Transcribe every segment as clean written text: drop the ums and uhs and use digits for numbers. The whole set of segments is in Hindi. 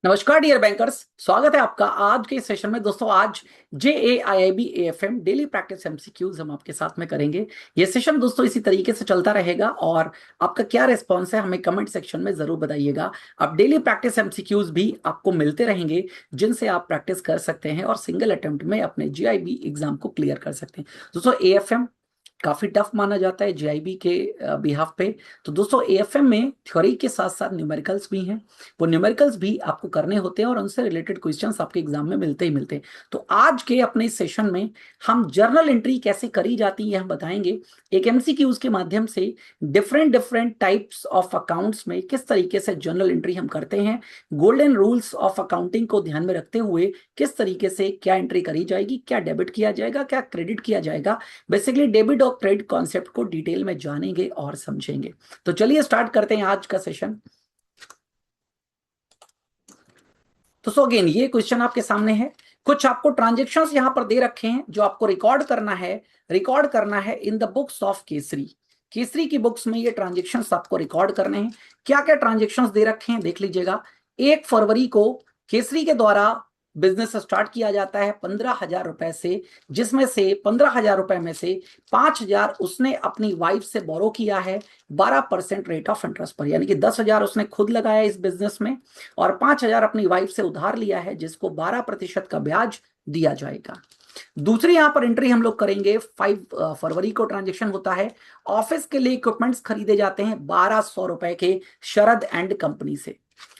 नमस्कार डियर बैंकर्स, स्वागत है आपका आज के सेशन में। दोस्तों आज JAIIB AFM daily practice MCQs हम आपके साथ में करेंगे। ये सेशन दोस्तों इसी तरीके से चलता रहेगा और आपका क्या रिस्पॉन्स है हमें कमेंट सेक्शन में जरूर बताइएगा। अब डेली प्रैक्टिस एमसीक्यूज भी आपको मिलते रहेंगे जिनसे आप प्रैक्टिस कर सकते हैं और सिंगल अटेम्प्ट में अपने JIB एग्जाम को क्लियर कर सकते हैं। दोस्तों AFM काफी टफ माना जाता है JIB के बिहाफ पे। तो दोस्तों AFM में थ्योरी के साथ साथ न्यूमेरिकल्स भी हैं। वो न्यूमेरिकल्स भी आपको करने होते हैं और उनसे रिलेटेड क्वेश्चंस आपके एग्जाम में मिलते ही मिलते हैं। तो आज के अपने इस सेशन में हम जर्नल एंट्री कैसे करी जाती है हम बताएंगे। एक MCQs के माध्यम से different different types of accounts में किस तरीके से जर्नल एंट्री हम करते हैं, गोल्डन रूल्स ऑफ अकाउंटिंग को ध्यान में रखते हुए किस तरीके से क्या एंट्री करी जाएगी, क्या डेबिट किया जाएगा, क्या क्रेडिट किया जाएगा। बेसिकली डेबिट और क्रेडिट कॉन्सेप्ट को डिटेल में जानेंगे और समझेंगे। तो चलिए स्टार्ट करते हैं आज का सेशन। तो सो अगेन ये क्वेश्चन आपके सामने है। कुछ आपको ट्रांजेक्शन्स यहां पर दे रखे हैं जो आपको रिकॉर्ड करना है in the books of Kesari. Kesari की बुक्स में ये ट्रांजेक्शन्स आपको रिकॉर्ड करने हैं। क्या क्या ट्रांजेक्शन्स दे रखे हैं देख लीजिएगा। 1 फरवरी को केसरी के द्वारा बिजनेस स्टार्ट किया जाता है 15,000 रुपए से, जिसमें से 15,000 रुपए में से 5,000 उसने अपनी वाइफ से बोरो किया है 12% रेट ऑफ इंटरेस्ट पर, यानी कि 10,000 उसने खुद लगाया इस बिजनेस में और 5,000 अपनी वाइफ से उधार लिया है जिसको 12% का ब्याज दिया जाएगा। दूसरी यहां पर एंट्री हम लोग करेंगे 5 फरवरी को ट्रांजेक्शन होता है। ऑफिस के लिए इक्विपमेंट्स खरीदे जाते हैं 1,200 रुपए के शरद एंड कंपनी से।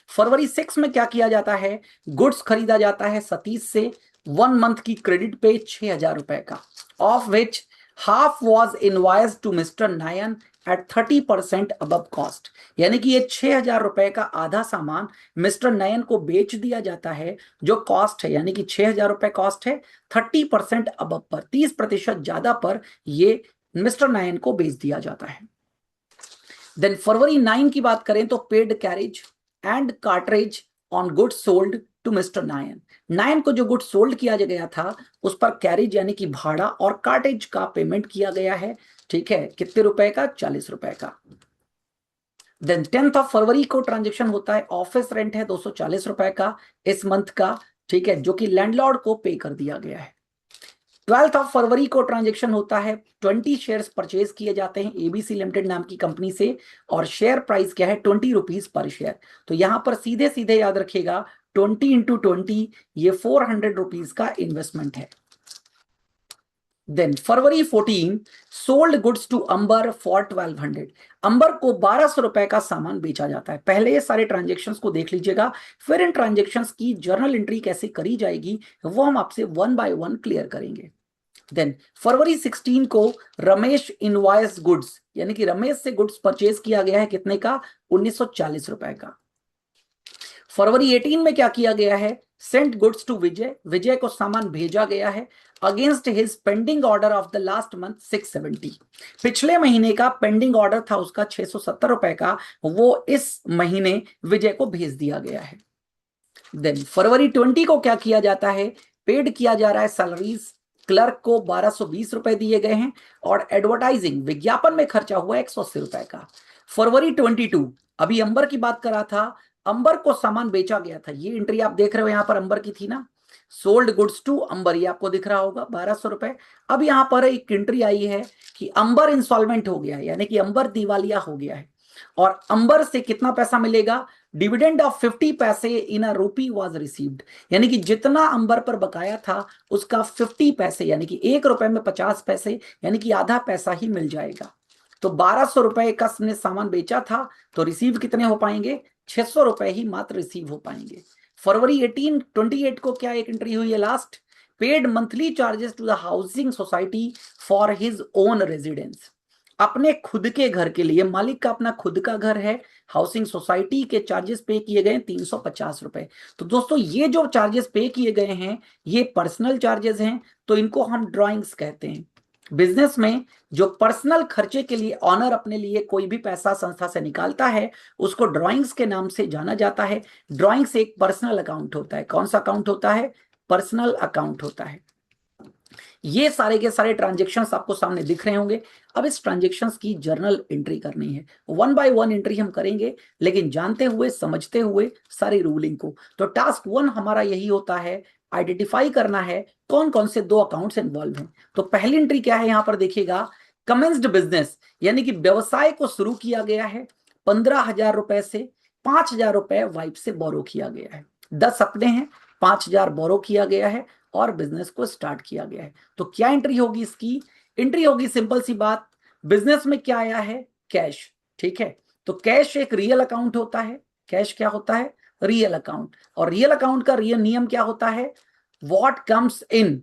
फरवरी 6 में क्या किया जाता है, गुड्स खरीदा जाता है सतीश से 1 मंथ की क्रेडिट पे 6,000 रुपए का, of which half was invoice to mister Nayan at 30% above cost. यानी कि ये 6,000 रुपए का आधा सामान मिस्टर नयन को बेच दिया जाता है जो कॉस्ट है, यानी कि 6,000 रुपए कॉस्ट है, 30% अबव पर 30% ज्यादा पर ये मिस्टर नयन को बेच दिया जाता है। देन फरवरी 9 की बात करें तो paid carriage and cartage on goods sold to mister Nayan. Nayan को जो गुड्स सोल्ड किया गया था उस पर कैरेज यानी कि भाड़ा और कार्टेज का पेमेंट किया गया है। ठीक है, कितने रुपए का, 40 रुपए का। देन 10 फरवरी को ट्रांजेक्शन होता है। ऑफिस रेंट है 240 रुपए का इस मंथ का, ठीक है, जो कि लैंडलॉर्ड को पे कर दिया गया है। 12 फरवरी को ट्रांजेक्शन होता है। 20 शेयर्स परचेज किए जाते हैं ABC लिमिटेड नाम की कंपनी से और शेयर प्राइस क्या है, 20 रुपीज पर शेयर। तो यहां पर सीधे सीधे याद रखिएगा 20 इंटू 20 ये 400 रुपीज का इन्वेस्टमेंट है। Then February 14 sold goods to Amber for 1200। Amber को 1,200 रुपए का सामान बेचा जाता है। पहले ये सारे ट्रांजेक्शन्स को देख लीजिएगा, फिर इन ट्रांजेक्शन्स की जर्नल एंट्री कैसे करी जाएगी वो हम आपसे 1 बाय 1 क्लियर करेंगे। देन फरवरी 16 को रमेश इनवॉइस गुड्स, यानी कि रमेश से गुड्स परचेज किया गया है कितने का, 1940 रुपए का। फरवरी 18 में क्या किया गया है, सेंट गुड्स टू विजय, विजय को सामान भेजा गया है against his pending order of the last month 670। पिछले महीने का पेंडिंग ऑर्डर था उसका 670 रुपए का, वो इस महीने विजय को भेज दिया गया है। देन फरवरी 20 को क्या किया जाता है, पेड किया जा रहा है सैलरीज, क्लर्क को 1,220 रुपए दिए गए हैं और एडवर्टाइजिंग विज्ञापन में खर्चा हुआ 180 रुपए का। फरवरी 22 अभी अंबर की बात करा था, अंबर को सामान बेचा गया था। ये एंट्री आप देख रहे हो यहां पर अंबर की थी ना, सोल्ड गुड्स टू अंबर, ये आपको दिख रहा होगा 1,200 रुपए। अब यहां पर एक एंट्री आई है कि अंबर इंस्टॉलमेंट हो गया है, यानी कि अंबर दिवालिया हो गया है और अंबर से कितना पैसा मिलेगा, डिविडेंड ऑफ 50 पैसे इन अ रूपी वाज रिसीव्ड। यानी कि जितना अंबर पर बकाया था उसका 50 पैसे, यानी कि 1 रुपए में 50 पैसे, यानी कि आधा पैसा ही मिल जाएगा। तो 1,200 रुपए का ने सामान बेचा था तो रिसीव कितने हो पाएंगे, 600 रुपए ही मात्र रिसीव हो पाएंगे। फरवरी 28 को क्या एक एंट्री हुई है last, paid monthly charges to the housing society for his own residence. अपने खुद के घर के लिए, मालिक का अपना खुद का घर है, हाउसिंग सोसाइटी के चार्जेस पे किए गए 350 रुपए। तो दोस्तों ये जो चार्जेस पे किए गए हैं ये पर्सनल चार्जेस हैं, तो इनको हम ड्राइंग्स कहते हैं। बिजनेस में जो पर्सनल खर्चे के लिए ऑनर अपने लिए कोई भी पैसा संस्था से निकालता है उसको ड्राइंग्स के नाम से जाना जाता है। ड्राइंग्स एक पर्सनल अकाउंट होता है। कौन सा अकाउंट होता है, पर्सनल अकाउंट होता है। ये सारे के सारे ट्रांजेक्शन्स आपको सामने दिख रहे होंगे। अब इस ट्रांजेक्शन्स की जर्नल एंट्री करनी है, वन बाय वन एंट्री हम करेंगे, लेकिन जानते हुए समझते हुए सारी रूलिंग को। तो टास्क वन हमारा यही होता है, आइडेंटिफाई करना है कौन कौन से दो अकाउंट्स इन्वॉल्व हैं। तो पहली एंट्री क्या है, यहां पर देखिएगा, कमेंस्ड बिजनेस, यानी कि व्यवसाय को शुरू किया गया है 15,000 रुपए से, 5,000 रुपए वाइफ से बोरो किया गया है, 10 अपने हैं, 5,000 बोरो किया गया है और बिजनेस को स्टार्ट किया गया है। तो क्या एंट्री होगी इसकी, एंट्री होगी सिंपल सी बात, बिजनेस में क्या आया है, कैश। ठीक है, तो कैश एक रियल अकाउंट होता है, कैश क्या होता है, रियल अकाउंट। और रियल अकाउंट का रियल नियम क्या होता है, what comes in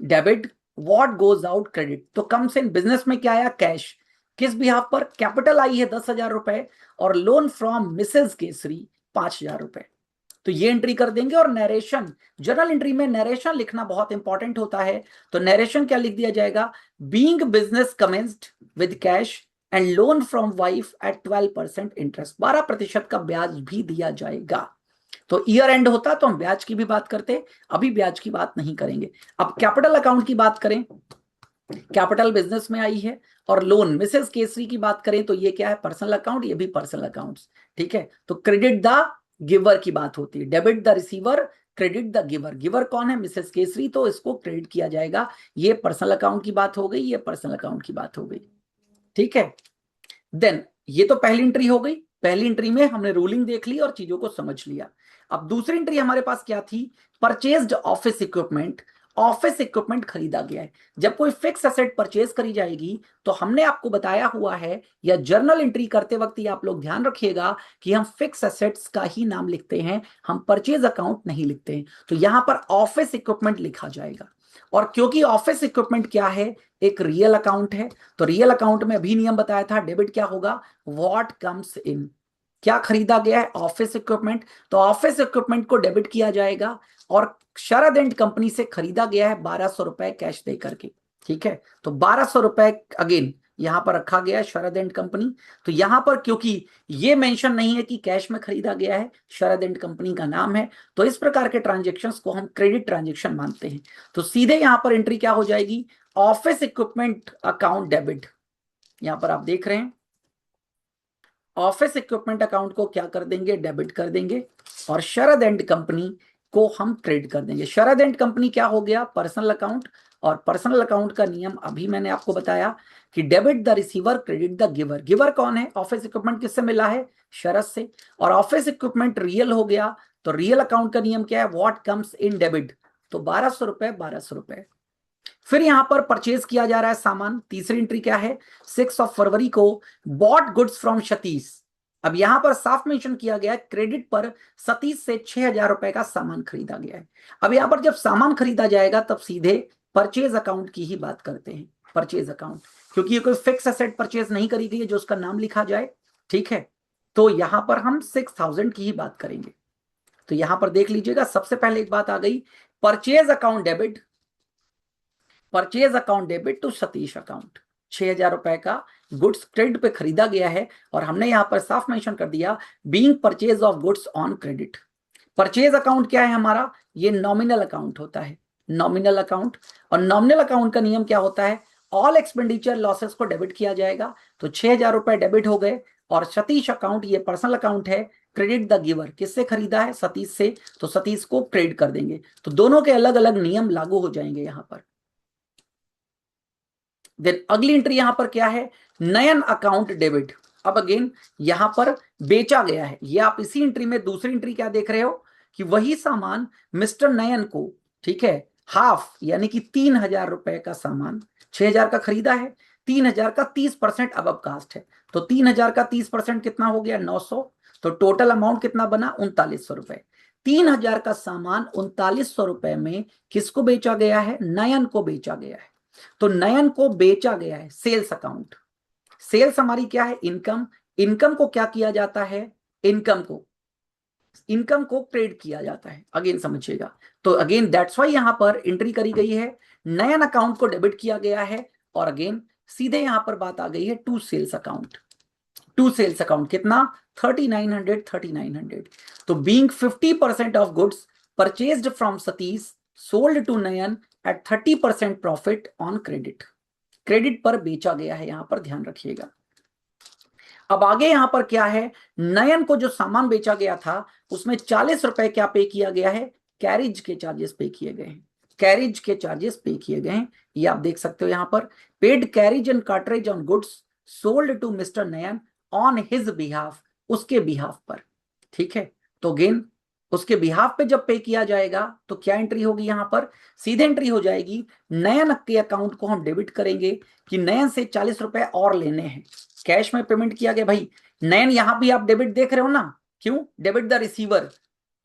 debit, what goes out credit. तो कम्स इन बिजनेस में क्या आया, कैश, किस बिहाफ पर, कैपिटल आई है 10,000 रुपए और लोन फ्रॉम मिसेज केसरी 5,000 रुपए। तो ये एंट्री कर देंगे। और नरेशन, जर्नल एंट्री में नरेशन लिखना बहुत इंपॉर्टेंट होता है। तो नरेशन क्या लिख दिया जाएगा, being business commenced with cash and loan from wife eight 12% interest, 12% का ब्याज भी दिया जाएगा। तो ईयर एंड होता तो हम ब्याज की भी बात करते, अभी ब्याज की बात नहीं करेंगे। अब कैपिटल अकाउंट की बात करें, कैपिटल बिजनेस में आई है। और लोन मिसेस केसरी की बात करें तो ये क्या है, पर्सनल अकाउंट, ये भी पर्सनल अकाउंट्स। ठीक है, तो क्रेडिट द गिवर की बात होती है, debit the receiver, credit the giver. Giver कौन है, मिसेस केसरी, तो इसको क्रेडिट किया जाएगा। ये पर्सनल अकाउंट की बात हो गई, ये पर्सनल अकाउंट की बात हो गई। ठीक है, देन ये तो पहली एंट्री हो गई। पहली एंट्री में हमने रूलिंग देख ली और चीजों को समझ लिया। अब दूसरी एंट्री हमारे पास क्या थी, purchased office equipment, office equipment खरीदा गया है। जब कोई फिक्स एसेट परचेज करी जाएगी तो हमने आपको बताया हुआ है, या जर्नल एंट्री करते वक्त ये आप लोग ध्यान रखिएगा कि हम फिक्स एसेट्स का ही नाम लिखते हैं, हम परचेज अकाउंट नहीं लिखते हैं। तो यहां पर ऑफिस इक्विपमेंट लिखा जाएगा। और क्योंकि ऑफिस इक्विपमेंट क्या है, एक रियल अकाउंट है, तो रियल अकाउंट में अभी नियम बताया था, डेबिट क्या होगा, व्हाट कम्स इन, क्या खरीदा गया है, ऑफिस इक्विपमेंट, तो ऑफिस इक्विपमेंट को डेबिट किया जाएगा। और शरद एंड कंपनी से खरीदा गया है 1,200 रुपए कैश दे करके। ठीक है, तो 1,200 रुपए अगेन यहां पर रखा गया है, शरद एंड कंपनी। तो यहां पर क्योंकि ये मेंशन नहीं है कि कैश में खरीदा गया है, शरद एंड कंपनी का नाम है, तो इस प्रकार के ट्रांजेक्शन्स को हम क्रेडिट ट्रांजेक्शन मानते हैं। तो सीधे यहां पर एंट्री क्या हो जाएगी, ऑफिस इक्विपमेंट अकाउंट डेबिट। यहां पर आप देख रहे हैं, ऑफिस इक्विपमेंट अकाउंट को क्या कर देंगे, डेबिट कर देंगे। और शरद एंड कंपनी को हम क्रेडिट कर देंगे। शरद एंड कंपनी क्या हो गया, पर्सनल अकाउंट। और पर्सनल अकाउंट का नियम अभी मैंने आपको बताया कि debit the receiver, credit the giver. Giver कौन है, ऑफिस इक्विपमेंट किससे मिला है, शरद से। और ऑफिस इक्विपमेंट रियल हो गया, तो रियल अकाउंट का नियम क्या है, व्हाट कम्स इन डेबिट, तो 1,200 रुपए, 1,200 रुपए। फिर यहां पर परचेज किया जा रहा है सामान। तीसरी एंट्री क्या है, 6 फरवरी को बॉट गुड्स फ्रॉम सतीश। अब यहां पर साफ मेंशन किया गया है, क्रेडिट पर सतीश से 6,000 रुपए का सामान खरीदा गया है। अब यहां पर जब सामान खरीदा जाएगा तब सीधे परचेज अकाउंट की ही बात करते हैं, परचेज अकाउंट, क्योंकि ये कोई फिक्स एसेट परचेज नहीं करी गई है जो उसका नाम लिखा जाए। ठीक है, तो यहां पर हम 6,000 की ही बात करेंगे। तो यहां पर देख लीजिएगा, सबसे पहले एक बात आ गई, purchase account debit, purchase account debit to Satish account. 6,000 रुपए का गुड्स क्रेडिट पे खरीदा गया है और हमने यहां पर साफ मेंशन कर दिया, being purchase of goods on credit. Purchase account क्या है हमारा, ये नॉमिनल अकाउंट होता है, नॉमिनल अकाउंट। और नॉमिनल अकाउंट का नियम क्या होता है, ऑल एक्सपेंडिचर लॉसेस को डेबिट किया जाएगा। तो 6,000 रुपए डेबिट हो गए। और सतीश अकाउंट ये पर्सनल अकाउंट है, क्रेडिट द गिवर, किससे खरीदा है, सतीश से, तो सतीश को क्रेडिट कर देंगे। तो दोनों के अलग अलग नियम लागू हो जाएंगे यहां पर। देन अगली एंट्री यहां पर क्या है, नयन अकाउंट डेबिट। अब अगेन यहां पर बेचा गया है, ये आप इसी एंट्री में दूसरी एंट्री क्या देख रहे हो कि वही सामान मिस्टर नयन को, ठीक है, हाफ यानी कि 3,000 रुपए का सामान, 6,000 का खरीदा है, 3,000 का 30% अब कास्ट है। तो 3,000 का 30% कितना हो गया, 900। तो टोटल अमाउंट कितना बना, 3,900 रुपए। 3,000 का सामान 3,900 रुपए में किसको बेचा गया है, नयन को बेचा गया है। तो नयन को बेचा गया है, सेल्स अकाउंट। सेल्स हमारी क्या है, इनकम। इनकम को क्या किया जाता है, इनकम को क्रेडिट किया जाता है। अगेन समझिएगा, तो अगेन दैट्स वाई यहां पर एंट्री करी गई है, नयन अकाउंट को डेबिट किया गया है। और अगेन सीधे यहां पर बात आ गई है to sales account. To sales account कितना, 3,900, 3,900। तो being 50% of goods purchased from Satish sold to Nayan at 30% profit on credit. Credit पर बेचा गया है, यहां पर ध्यान रखिएगा। अब आगे यहां पर क्या है, नयन को जो सामान बेचा गया था उसमें 40 रुपए क्या पे किया गया है, कैरिज के चार्जेस पे किए गए हैं। कैरिज के चार्जेस पे किए गए हैं, ये आप देख सकते हो यहां पर। Paid carriage and cartage on goods sold to mister Nayan on his behalf, उसके बिहाफ पर। ठीक है, तो अगेन उसके बिहाफ पे जब पे किया जाएगा तो क्या एंट्री होगी, यहां पर सीधे एंट्री हो जाएगी, नयन के अकाउंट को हम डेबिट करेंगे कि नयन से 40 रुपए और लेने हैं। कैश में पेमेंट किया गया भाई, नयन यहां भी आप डेबिट देख रहे हो ना, क्यों, डेबिट द रिसीवर,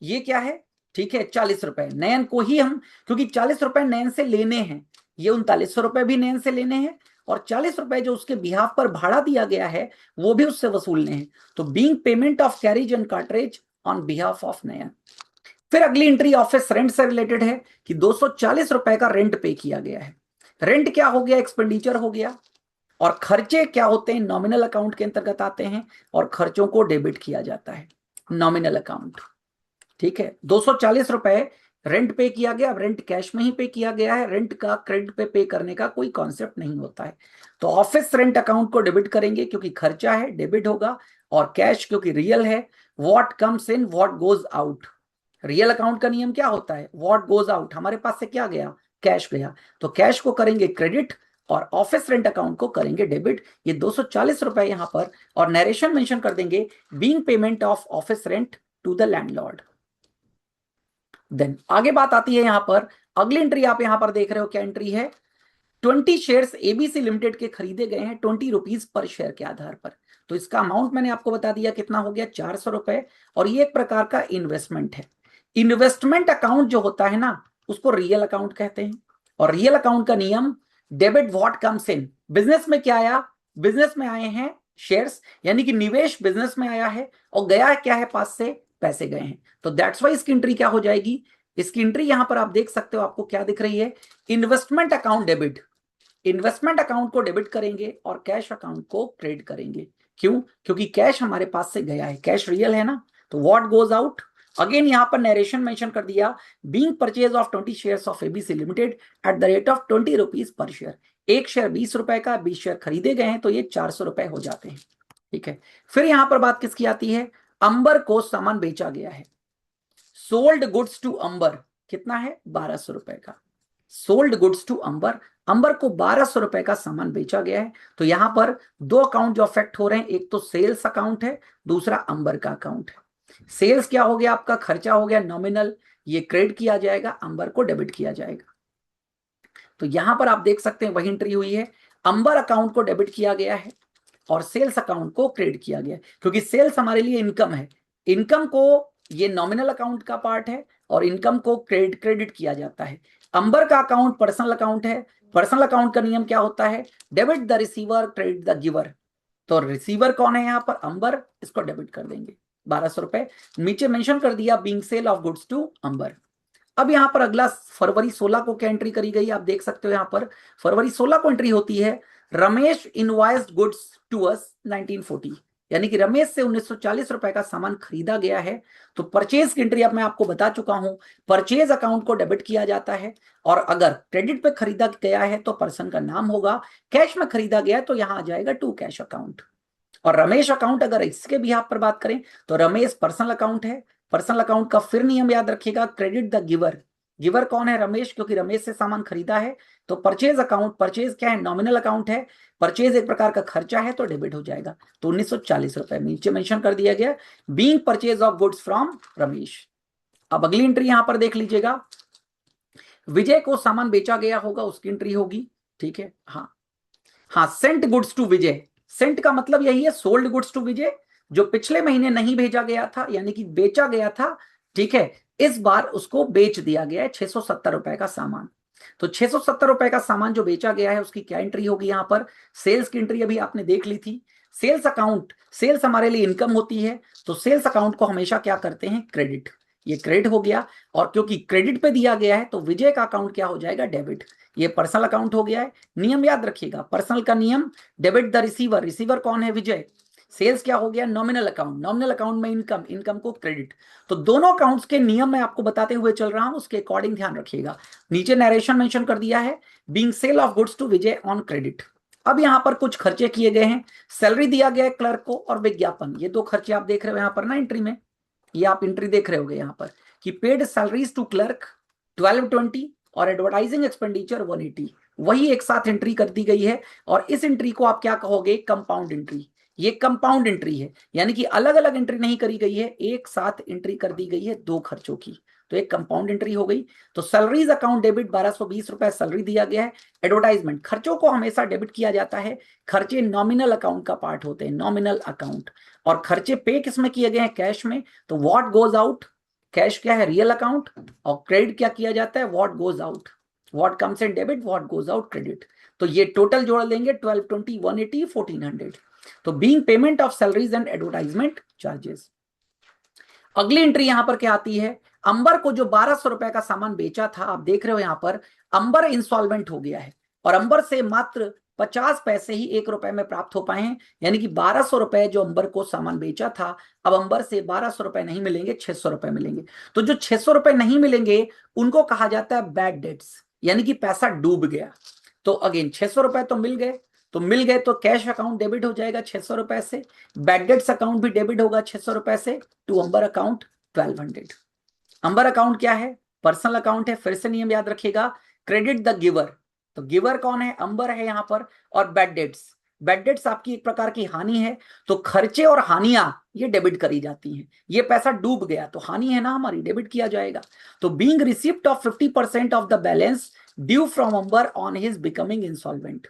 ये क्या है, ठीक है 40 रुपए नयन को ही हम, क्योंकि 40 रुपए नयन से लेने हैं, ये 3900 रुपए भी नयन से लेने हैं, और 40 रुपए जो उसके बिहाफ पर भाड़ा दिया गया है वो भी उससे वसूलने हैं। तो being payment of carriage and cartage on behalf of Nayan. फिर अगली एंट्री ऑफिस रेंट से रिलेटेड है कि 240 रुपए का रेंट पे किया गया है। रेंट क्या हो गया, एक्सपेंडिचर हो गया, और खर्चे क्या होते हैं, नॉमिनल अकाउंट के अंतर्गत आते हैं, और खर्चों को डेबिट किया जाता है नॉमिनल अकाउंट। ठीक है, 240 रुपए रेंट पे किया गया, रेंट कैश में ही पे किया गया है, रेंट का क्रेडिट पे करने का कोई कॉन्सेप्ट नहीं होता है। तो ऑफिस रेंट अकाउंट को डेबिट करेंगे क्योंकि खर्चा है, डेबिट होगा, और कैश क्योंकि रियल है, what comes in what goes out. Real account का नियम क्या होता है, व्हाट गोज आउट, हमारे पास से क्या गया, कैश गया, तो कैश को करेंगे क्रेडिट और ऑफिस रेंट अकाउंट को करेंगे डेबिट। ये 240 रुपए यहां पर, और नरेशन मेंशन कर देंगे being payment of office rent to the landlord. Then आगे बात आती है यहां पर, अगली एंट्री आप यहां पर देख रहे हो, क्या एंट्री है, 20 शेयर्स एबीसी लिमिटेड के खरीदे गए हैं 20 रुपीज पर शेयर के आधार पर। तो इसका अमाउंट मैंने आपको बता दिया कितना हो गया, 400 रुपए, और ये एक प्रकार का इन्वेस्टमेंट है। इन्वेस्टमेंट अकाउंट जो होता है ना उसको रियल अकाउंट कहते हैं, और रियल अकाउंट का नियम debit what comes in, business में क्या आया, बिजनेस में आए हैं शेयर्स, यानी कि निवेश बिजनेस में आया है, और गया क्या है, पास से पैसे गए हैं, तो दैट्स वाई इसकी एंट्री क्या हो जाएगी, इसकी एंट्री यहां पर आप देख सकते हो, आपको क्या दिख रही है, investment account debit. Investment account को डेबिट करेंगे और कैश अकाउंट को क्रेडिट करेंगे, क्यों, क्योंकि कैश हमारे पास से गया है, कैश रियल है ना, तो व्हाट गोज आउट, अगेन यहां पर नरेशन मेंशन कर दिया, being purchase of 20 shares of ABC limited at the rate of 20 rupees per share. एक शेयर 20 रुपए का, 20 शेयर खरीदे गए हैं तो ये 400 रुपए हो जाते हैं। ठीक है, फिर यहां पर बात किसकी आती है, अंबर को सामान बेचा गया है, सोल्ड गुड्स टू अंबर, कितना है 1200 रुपए का, सोल्ड गुड्स टू अंबर, अंबर को 1200 रुपए का सामान बेचा गया है। तो यहां पर दो अकाउंट जो अफेक्ट हो रहे हैं, एक तो सेल्स अकाउंट है, दूसरा अंबर का अकाउंट है। सेल्स क्या हो गया, आपका खर्चा हो गया नॉमिनल, ये क्रेडिट किया जाएगा, अंबर को डेबिट किया जाएगा। तो यहां पर आप देख सकते हैं वही एंट्री हुई है, अंबर अकाउंट को डेबिट किया गया है और सेल्स अकाउंट को क्रेडिट किया गया है, क्योंकि सेल्स हमारे लिए इनकम है, इनकम को ये नॉमिनल अकाउंट का पार्ट है और इनकम को क्रेडिट किया जाता है। अंबर का अकाउंट पर्सनल अकाउंट है, पर्सनल अकाउंट का नियम क्या होता है, debit the receiver credit the giver. तो रिसीवर कौन है यहां पर, अंबर, इसको डेबिट कर देंगे 1200 रुपए, नीचे मेंशन कर दिया being sale of goods to Ambar. अब यहां पर अगला फरवरी 16 को क्या एंट्री करी गई, आप देख सकते हो यहां पर फरवरी 16 को एंट्री होती है, Ramesh invoiced goods to us 1940, यानी कि रमेश से 1940 रुपए का सामान खरीदा गया है। तो परचेज की एंट्री अब मैं आपको बता चुका हूं, परचेज अकाउंट को डेबिट किया जाता है, और अगर क्रेडिट पे खरीदा गया है तो पर्सन का नाम होगा, कैश में खरीदा गया है तो यहां आ जाएगा टू कैश अकाउंट। और रमेश अकाउंट अगर इसके भी आप पर बात करें तो रमेश पर्सनल अकाउंट है, पर्सनल अकाउंट का फिर नियम याद रखिएगा, क्रेडिट द गिवर, गिवर कौन है, रमेश, क्योंकि रमेश से सामान खरीदा है। तो परचेज अकाउंट, परचेज क्या है, नॉमिनल अकाउंट है, परचेज एक प्रकार का खर्चा है तो डेबिट हो जाएगा, तो 1940 रुपए नीचे मेंशन कर दिया गया, being purchase of goods from Ramesh. अब अगली एंट्री यहां पर देख लीजिएगा, विजय को सामान बेचा गया होगा उसकी एंट्री होगी। ठीक है, हाँ हाँ, sent goods to Vijay, sent का मतलब यही है सोल्ड गुड्स टू विजय, जो पिछले महीने नहीं भेजा गया था यानी कि बेचा गया था, ठीक है, इस बार उसको बेच दिया गया है 670 रुपए का सामान। तो 670 रुपए का सामान जो बेचा गया है उसकी क्या एंट्री होगी, यहां पर सेल्स की एंट्री अभी आपने देख ली थी। सेल्स अकाउंट, सेल्स हमारे लिए इनकम होती है, तो सेल्स अकाउंट को हमेशा क्या करते हैं, क्रेडिट, ये क्रेडिट हो गया, और क्योंकि क्रेडिट पे दिया गया है तो विजय का अकाउंट क्या हो जाएगा, डेबिट, ये पर्सनल अकाउंट हो गया है। नियम याद रखिएगा, पर्सनल का नियम डेबिट द रिसीवर, रिसीवर कौन है, विजय, सेल्स क्या हो गया, नॉमिनल अकाउंट, नॉमिनल अकाउंट में इनकम, इनकम को क्रेडिट। तो दोनों अकाउंट्स के नियम मैं आपको बताते हुए चल रहा हूं, उसके अकॉर्डिंग ध्यान रखिएगा। नीचे नरेशन मेंशन कर दिया है, being sale of goods to Vijay on credit. अब यहां पर कुछ खर्चे किए गए हैं, सैलरी दिया गया है क्लर्क को और विज्ञापन, ये दो खर्चे आप देख रहे हो यहां पर ना एंट्री में, ये आप एंट्री देख रहे होगे यहां पर कि पेड सैलरीज टू क्लर्क 1220 और एडवर्टाइजिंग एक्सपेंडिचर 180, वही एक साथ एंट्री कर दी गई है। और इस एंट्री को आप क्या कहोगे, कंपाउंड एंट्री। ये कंपाउंड एंट्री है, यानी कि अलग अलग एंट्री नहीं करी गई है, एक साथ एंट्री कर दी गई है दो खर्चों की, तो एक कंपाउंड एंट्री हो गई। तो सैलरीज अकाउंट डेबिट 1220 रुपए सैलरी दिया गया है। एडवर्टाइजमेंट, खर्चों को हमेशा डेबिट किया जाता है, खर्चे नॉमिनल अकाउंट का पार्ट होते हैं, नॉमिनल अकाउंट। और खर्चे पे किसमें किए गए हैं, कैश में, तो व्हाट गोज आउट, कैश क्या है, रियल अकाउंट, और क्रेडिट क्या किया जाता है, what goes out, what comes in debit, what goes out credit. तो ये टोटल जोड़ लेंगे 1220, 180, 1400। तो being payment of salaries and advertisement charges. अगली एंट्री यहां पर क्या आती है, अंबर को जो 1200 रुपए का सामान बेचा था, आप देख रहे हो यहां पर अंबर इंस्टॉलमेंट हो गया है और अंबर से मात्र 50 पैसे ही 1 रुपए में प्राप्त हो पाए हैं, यानी कि 1200 रुपए जो अंबर को सामान बेचा था, अब अंबर से 1200 रुपए नहीं मिलेंगे, 600 रुपए मिलेंगे। तो जो 600 रुपए नहीं मिलेंगे उनको कहा जाता है बैड डेट्स, यानी कि पैसा डूब गया। तो अगेन 600 रुपए तो मिल गए, तो मिल गए तो कैश अकाउंट डेबिट हो जाएगा 600 रुपए से, बैड डेट्स अकाउंट भी डेबिट होगा 600 रुपए से, to Amber account 1200। Amber account क्या है, पर्सनल अकाउंट है, फिर से नियम याद रखिएगा, क्रेडिट द गिवर, तो गिवर कौन है, अंबर है यहां पर। और बैड डेट्स, बैड डेट्स आपकी एक प्रकार की हानि है, तो खर्चे और हानियां ये डेबिट करी जाती हैं। ये पैसा डूब गया तो हानि है ना हमारी, डेबिट किया जाएगा। तो being receipt of 50% of the balance due from Amber on his becoming insolvent.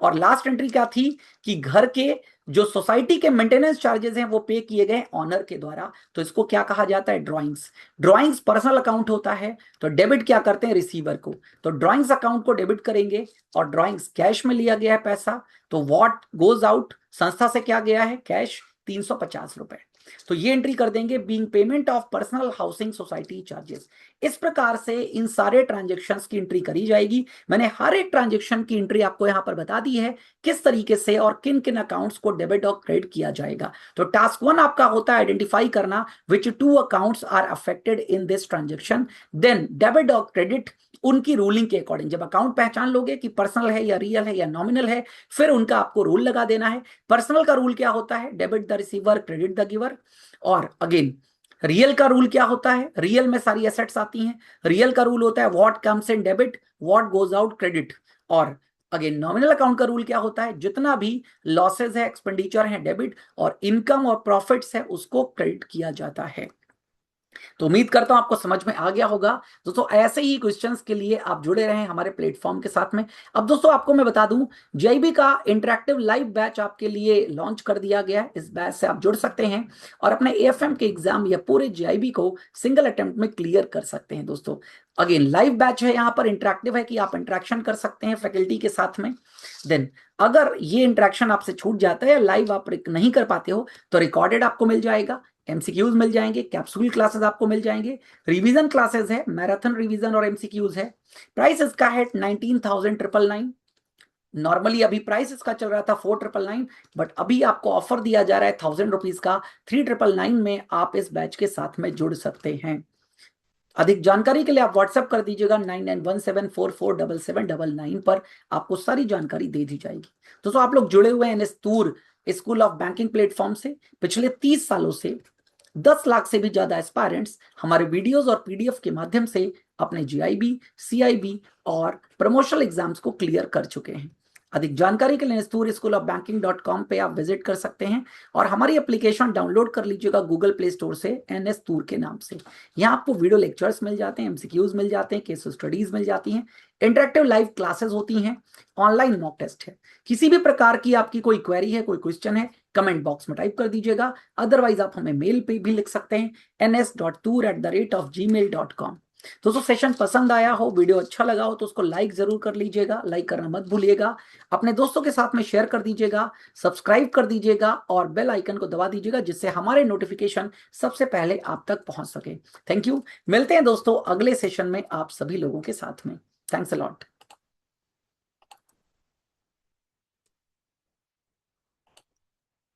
और लास्ट एंट्री क्या थी कि घर के जो सोसाइटी के मेंटेनेंस चार्जेस हैं वो पे किए गए ऑनर के द्वारा, तो इसको क्या कहा जाता है, ड्राइंग्स। ड्राइंग्स पर्सनल अकाउंट होता है, तो डेबिट क्या करते हैं, रिसीवर को, तो ड्राइंग्स अकाउंट को डेबिट करेंगे। और ड्राइंग्स कैश में लिया गया है पैसा, तो व्हाट गोज आउट, संस्था से क्या गया है, कैश 350 रुपए, तो ये एंट्री कर देंगे being payment of personal housing society charges. इस प्रकार से इन सारे ट्रांजेक्शन्स की एंट्री करी जाएगी। मैंने हर एक ट्रांजेक्शन की एंट्री आपको यहां पर बता दी है, किस तरीके से और किन किन अकाउंट्स को डेबिट और क्रेडिट किया जाएगा। तो टास्क 1 आपका होता है आइडेंटिफाई करना which 2 accounts are affected in this transaction, then debit और क्रेडिट उनकी रूलिंग के अकॉर्डिंग, जब अकाउंट पहचान लोगे कि पर्सनल है या रियल है या नॉमिनल है, फिर उनका आपको रूल लगा देना है। पर्सनल का रूल क्या होता है, debit the receiver, credit the giver. और अगेन रियल का रूल क्या होता है, रियल में सारी एसेट्स आती हैं, रियल का रूल होता है what comes in debit, what goes out credit. और अगेन नॉमिनल अकाउंट का रूल क्या होता है, जितना भी लॉसेज है, एक्सपेंडिचर है डेबिट, और इनकम और प्रॉफिट्स है उसको क्रेडिट किया जाता है। तो उम्मीद करता हूं आपको समझ में आ गया होगा दोस्तों। ऐसे ही क्वेश्चंस के लिए आप जुड़े रहें हमारे प्लेटफॉर्म के साथ में। अब दोस्तों आपको मैं बता दूं, जेईबी का इंटरेक्टिव लाइव बैच आपके लिए लॉन्च कर दिया गया है। इस बैच से आप जुड़ सकते हैं और अपने एएफएम के एग्जाम या पूरे जेईबी को सिंगल अटेम्प्ट में क्लियर कर सकते हैं दोस्तों। अगेन लाइव बैच है, यहाँ पर इंटरेक्टिव है कि आप इंटरेक्शन कर सकते हैं फैकल्टी के साथ में। देन अगर ये इंटरेक्शन आपसे छूट जाता है या लाइव आप नहीं कर पाते हो तो रिकॉर्डेड आपको मिल जाएगा, एमसीक्यूज मिल जाएंगे, कैप्सूल क्लासेस आपको मिल जाएंगे, रिवीजन क्लासेस है, मैराथन रिवीजन और एमसीक्यूज है। प्राइस इसका है 19,999। नॉर्मली अभी प्राइस इसका चल रहा था 4,999, बट अभी आपको ऑफर दिया जा रहा है 1,000 रुपीज का 3,999 में आप इस बैच के साथ में जुड़ सकते हैं। अधिक जानकारी के लिए आप व्हाट्सएप कर दीजिएगा 9917447799 पर, आपको सारी जानकारी दे दी जाएगी। दोस्तों आप लोग जुड़े हुए हैं NS Toor school of banking platform से। पिछले 30 सालों से 10 लाख से भी ज्यादा एस्पायरेंट्स हमारे वीडियोस और पीडीएफ के माध्यम से अपने जीआईबी, सीआईबी और प्रमोशनल एग्जाम्स को क्लियर कर चुके हैं। अधिक जानकारी के लिए NSToor पे आप विजिट कर सकते हैं और हमारी एप्लीकेशन डाउनलोड कर लीजिएगा गूगल प्ले स्टोर से NS Toor के नाम से। यहाँ आपको वीडियो लेक्चर्स मिल जाते हैं, एमसीक्यूज मिल जाते हैं, केस स्टडीज मिल जाती हैं, इंटरेक्टिव लाइव क्लासेस होती हैं, ऑनलाइन मॉक टेस्ट है। किसी भी प्रकार की आपकी कोई क्वेरी है, कोई क्वेश्चन है, कमेंट बॉक्स में टाइप कर दीजिएगा। अदरवाइज आप हमें मेल पे भी लिख सकते हैं ns.toor@gmail.com। दोस्तों सेशन पसंद आया हो, वीडियो अच्छा लगा हो तो उसको लाइक जरूर कर लीजिएगा, लाइक करना मत भूलिएगा, अपने दोस्तों के साथ में शेयर कर दीजिएगा, सब्सक्राइब कर दीजिएगा और बेल आइकन को दबा दीजिएगा जिससे हमारे नोटिफिकेशन सबसे पहले आप तक पहुंच सके। थैंक यू, मिलते हैं दोस्तों अगले सेशन में आप सभी लोगों के साथ में। Thanks a lot.